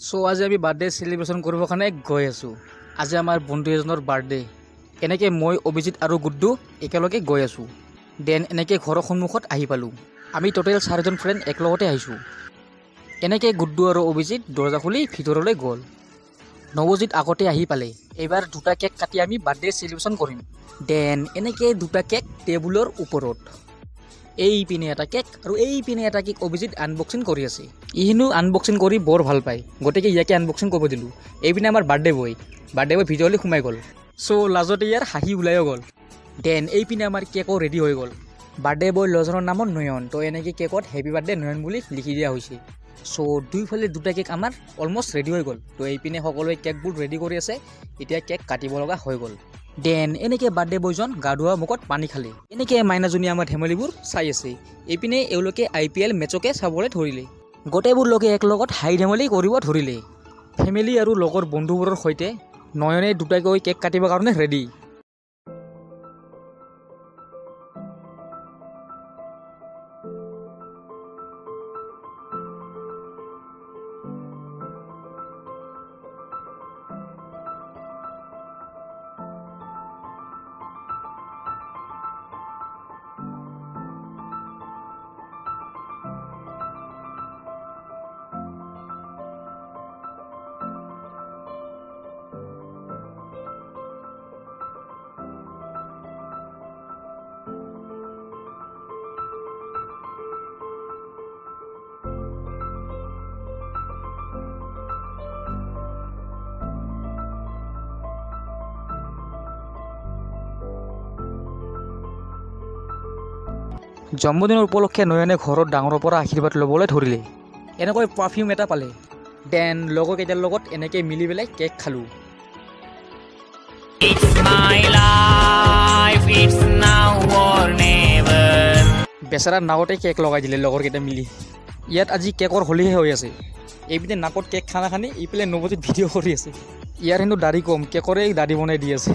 So আজি আমি birthday সেলিব্ৰেশন কৰিব কাৰণে গৈ আছো। আজি আমাৰ বন্ধু এজনৰ বাৰ্থডে। এনেকে মই অভিজিত আৰু গুড্ডু একেলগে গৈ আছো। দেন এনেকে ঘৰৰ সন্মুখত আহি পালো। আমি টোটেল 4জন ফ্ৰেণ্ড একলগতে আহিছো। এনেকে গুড্ডু আৰু অভিজিত দৰজা খুলি ভিতৰলৈ গ'ল। নৱজিত আগতে আহি পালে। এবাৰ দুটা কেক কাটি আমি বাৰ্থডে সেলিব্ৰেশন কৰিম। দেন এনেকে দুটা কেক টেবুলৰ ওপৰত। এই পিনে এটা কেক আৰু এই পিনে এটা কেক অভিজিত আনবক্সিং কৰি আছে। ইহিনো আনবক্সিং কৰি বৰ ভাল পায়, গতিকে ইয়াকে আনবক্সিং কৰিব দিলোঁ। এইপিনে আমাৰ বাৰ্থডে বয় ভিডিঅ'লৈ সোমাই গ'ল। চ' লাজতে ইয়াৰ হাঁহি ওলাইও গ'ল। দেন এইপিনে আমাৰ কেকো ৰেডি হৈ গ'ল। বাৰ্থডে বয় ল'জনৰ নামত নয়ন, তো এনেকৈ কেকত হেপী বাৰ্থডে নয়ন বুলি লিখি দিয়া হৈছে। চ' দুইফালে দুটা কেক আমাৰ অলমষ্ট ৰেডি হৈ গ'ল। তো এইপিনে সকলোৱে কেকবোৰ ৰেডি কৰি আছে, এতিয়া কেক কাটিব লগা হৈ গ'ল। দেন এনেকৈ বাৰ্থডে বয়জন গা ধোৱা মুখত পানী খালে। এনেকৈ মাইনাজনী আমাৰ ধেমালিবোৰ চাই আছে। এইপিনে এওঁলোকে IPL মেচকে চাবলৈ ধৰিলে। গোটেইবোৰ লোকে একলগত হাই ধেমালি কৰিব ধৰিলে। ফেমিলি আৰু লগৰ বন্ধুবোৰৰ সৈতে নয়নে দুটাকৈ কেক কাটিবৰ কাৰণে ৰেডি। জন্মদিনৰ উপলক্ষে নয়নে ঘৰত ডাঙৰৰ পৰা আশীৰ্বাদ ল'বলৈ ধৰিলে। এনেকৈ পাৰফিউম এটা পালে। দেন লগৰকেইটাৰ লগত এনেকৈ মিলি পেলাই কেক খালোঁ। বেচেৰা নাকতে কেক লগাই দিলে লগৰকেইটা মিলি। ইয়াত আজি কেকৰ হোলীহে হৈ আছে। এইপিনে নাকত কেক খানা খানি এইপিনে নৱজিত ভিডিঅ' কৰি আছে। ইয়াৰ কিন্তু দাড়ি কম, কেকৰে দাড়ি বনাই দি আছে।